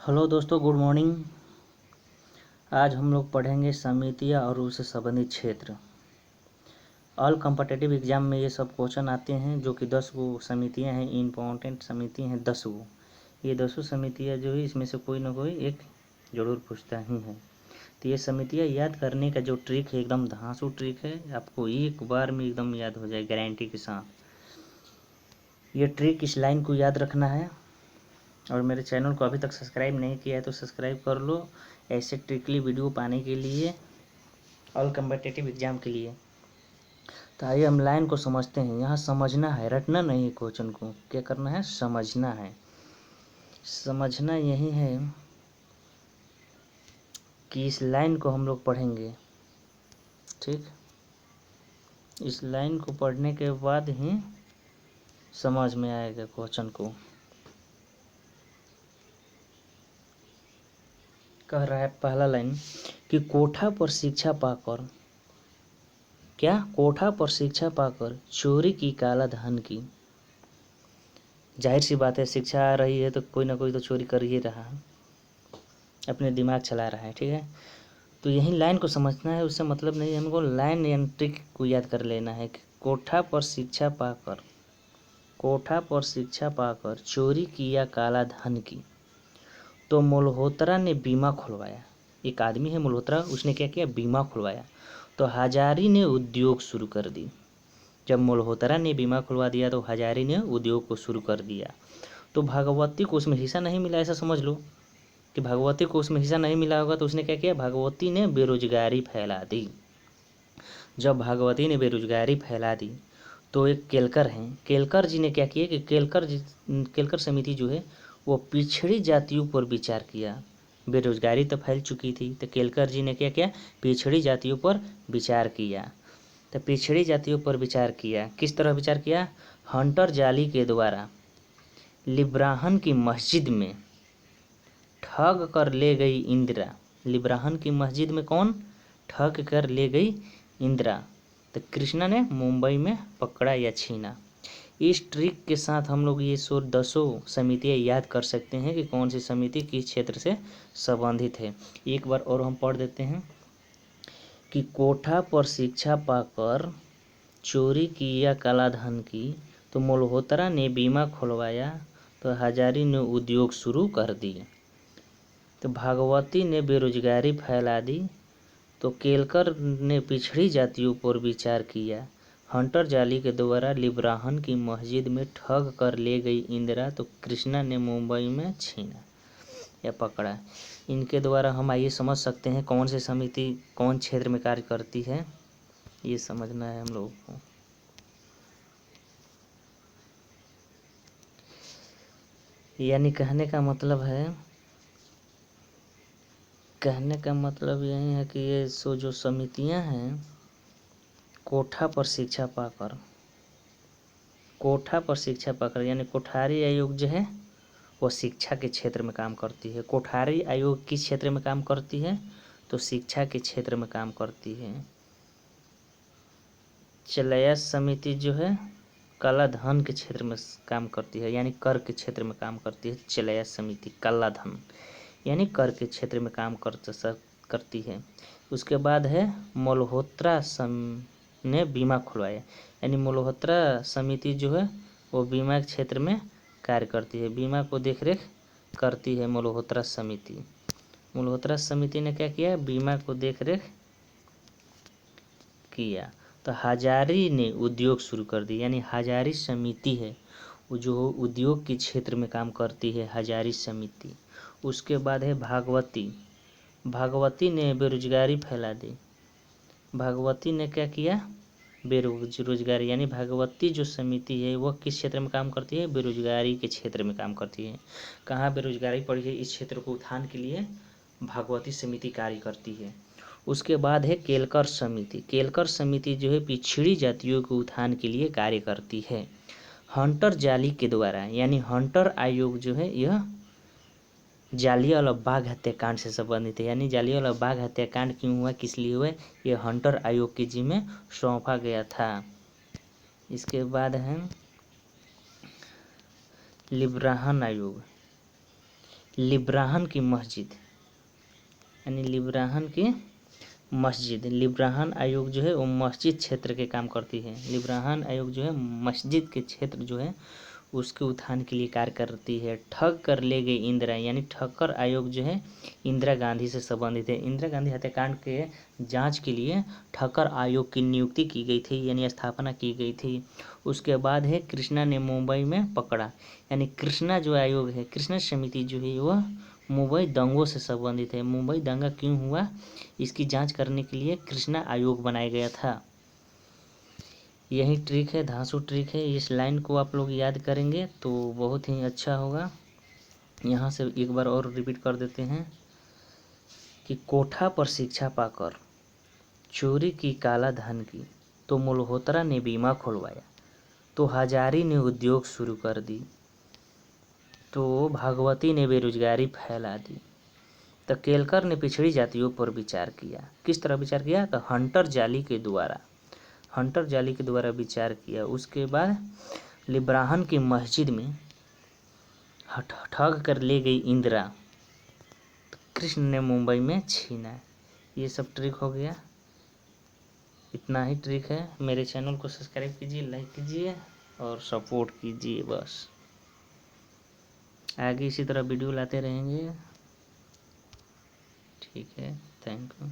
Hello दोस्तों, good morning. आज हम लोग पढ़ेंगे समितियाँ और उससे संबंधित क्षेत्र। ऑल कॉम्पिटिटिव एग्जाम में ये सब क्वेश्चन आते हैं, जो कि 10 गो समितियाँ हैं, इम्पोर्टेंट समिति हैं 10 गो। ये 10 समितियाँ जो है, इसमें से कोई ना कोई एक ज़रूर पूछता ही है। तो ये समितियाँ याद करने का जो ट्रिक है, एकदम धांसू ट्रिक है, आपको एक बार में एकदम याद हो जाए गारंटी के साथ। ये ट्रिक, इस लाइन को याद रखना है। और मेरे चैनल को अभी तक सब्सक्राइब नहीं किया है तो सब्सक्राइब कर लो, ऐसे ट्रिकली वीडियो पाने के लिए, ऑल कॉम्पिटिटिव एग्जाम के लिए। तो आइए हम लाइन को समझते हैं। यहाँ समझना है, रटना नहीं है। क्वेश्चन को क्या करना है? समझना है। समझना यही है कि इस लाइन को हम लोग पढ़ेंगे, ठीक। इस लाइन को पढ़ने के बाद ही समझ में आएगा क्वेश्चन को। कह रहा है पहला लाइन कि कोठा पर शिक्षा पाकर, क्या? कोठा पर शिक्षा पाकर चोरी की काला धन की। जाहिर सी बात है, शिक्षा आ रही है तो कोई ना कोई तो चोरी कर ही रहा है, अपने दिमाग चला रहा है, ठीक है। तो यही लाइन को समझना है, उससे मतलब नहीं, हमको लाइन या ट्रिक को याद कर लेना है कि कोठा पर शिक्षा पाकर, कोठा पर शिक्षा पाकर चोरी किया काला धन की, तो मल्होत्रा ने बीमा खुलवाया। एक आदमी है मल्होत्रा, उसने क्या किया? बीमा खुलवाया। तो हजारी ने उद्योग शुरू कर दी। जब मल्होत्रा ने बीमा खुलवा दिया तो हजारी ने उद्योग को शुरू कर दिया। तो भागवती को उसमें हिस्सा नहीं मिला, ऐसा समझ लो कि भागवती को उसमें हिस्सा नहीं मिला होगा, तो उसने क्या किया? भागवती ने बेरोजगारी फैला दी। जब भागवती ने बेरोजगारी फैला दी तो एक केलकर हैं, केलकर जी ने क्या किया कि केलकर समिति जो है वो पिछड़ी जातियों पर विचार किया। बेरोजगारी तो फैल चुकी थी, तो केलकर जी ने क्या किया? पिछड़ी जातियों पर विचार किया। तो पिछड़ी जातियों पर विचार किया, किस तरह विचार किया? हंटर जाली के द्वारा लिब्राहन की मस्जिद में ठग कर ले गई इंदिरा। लिब्राहन की मस्जिद में कौन ठग कर ले गई? इंदिरा। तो कृष्णा ने मुंबई में पकड़ा या छीना। इस ट्रिक के साथ हम लोग ये 10 समितियाँ याद कर सकते हैं कि कौन सी समिति किस क्षेत्र से संबंधित है। एक बार और हम पढ़ देते हैं कि कोठा पर शिक्षा पाकर चोरी किया काला धन की, तो मल्होत्रा ने बीमा खुलवाया, तो हजारी ने उद्योग शुरू कर दिए। तो भागवती ने बेरोजगारी फैला दी, तो केलकर ने पिछड़ी जातियों पर विचार किया। हंटर जाली के द्वारा लिब्राहन की मस्जिद में ठग कर ले गई इंदिरा, तो कृष्णा ने मुंबई में छीना या पकड़ा। इनके द्वारा हम आइए समझ सकते हैं कौन सी समिति कौन क्षेत्र में कार्य करती है, ये समझना है हम लोगों को। यानी कहने का मतलब यही है कि ये जो समितियां हैं, कोठा पर शिक्षा पाकर यानी कोठारी आयोग जो है वो शिक्षा के क्षेत्र में काम करती है। कोठारी आयोग किस क्षेत्र में काम करती है? तो शिक्षा के क्षेत्र में काम करती है। चलैया समिति जो है काला धन के क्षेत्र में काम करती है, यानी कर के क्षेत्र में काम करती है। चलैया समिति काला धन यानी कर के क्षेत्र में काम करती है। उसके बाद है मल्होत्रा ने बीमा खुलवाया, यानी मल्होत्रा समिति जो है वो बीमा के क्षेत्र में कार्य करती है, बीमा को देखरेख करती है मल्होत्रा समिति। मल्होत्रा समिति ने क्या किया? बीमा को देखरेख किया। तो हजारी ने उद्योग शुरू कर दी, यानी हजारी समिति है वो जो उद्योग के क्षेत्र में काम करती है, हजारी समिति। उसके बाद है भागवती ने बेरोजगारी फैला दी। भागवती ने क्या किया? बेरोजगारी, यानी भागवती जो समिति है वह किस क्षेत्र में काम करती है? बेरोजगारी के क्षेत्र में काम करती है। कहाँ बेरोजगारी पड़ी है, इस क्षेत्र को उत्थान के लिए भागवती समिति कार्य करती है। उसके बाद है केलकर समिति। केलकर समिति जो है पिछड़ी जातियों के उत्थान के लिए कार्य करती है। हंटर जाली के द्वारा, यानी हंटर आयोग जो है यह जालियांवाला बाग हत्याकांड से संबंधित है। यानी जालियांवाला बाग हत्याकांड क्यों हुआ, किस लिए हुआ, यह हंटर आयोग के जिम्मे सौंपा गया था। इसके बाद है लिब्राहन आयोग। लिब्राहन की मस्जिद, यानी लिब्राहन की मस्जिद। लिब्राहन आयोग जो है वो मस्जिद क्षेत्र के काम करती है। लिब्राहन आयोग जो है मस्जिद के क्षेत्र जो है उसके उत्थान के लिए कार्य करती है। ठग कर ले गई इंदिरा, यानी ठक्कर आयोग जो है इंदिरा गांधी से संबंधित है। इंदिरा गांधी हत्याकांड के जांच के लिए ठक्कर आयोग की नियुक्ति की गई थी, यानी स्थापना की गई थी। उसके बाद है कृष्णा ने मुंबई में पकड़ा, यानी कृष्णा जो आयोग है, कृष्णा समिति जो है वह मुंबई दंगों से संबंधित है। मुंबई दंगा क्यों हुआ इसकी जांच करने के लिए कृष्णा आयोग बनाया गया था। यही ट्रिक है, धांसू ट्रिक है। इस लाइन को आप लोग याद करेंगे तो बहुत ही अच्छा होगा। यहाँ से एक बार और रिपीट कर देते हैं कि कोठा पर शिक्षा पाकर चोरी की काला धन की, तो मल्होत्रा ने बीमा खुलवाया, तो हजारी ने उद्योग शुरू कर दी, तो भागवती ने बेरोजगारी फैला दी, तो केलकर ने पिछड़ी जातियों पर विचार किया। किस तरह विचार किया? तो हंटर जाली के द्वारा विचार किया। उसके बाद लिब्राहन की मस्जिद में ठग कर ले गई इंदिरा, तो कृष्ण ने मुंबई में छीना। ये सब ट्रिक हो गया, इतना ही ट्रिक है। मेरे चैनल को सब्सक्राइब कीजिए, लाइक कीजिए और सपोर्ट कीजिए। बस आगे इसी तरह वीडियो लाते रहेंगे। ठीक है, थैंक यू।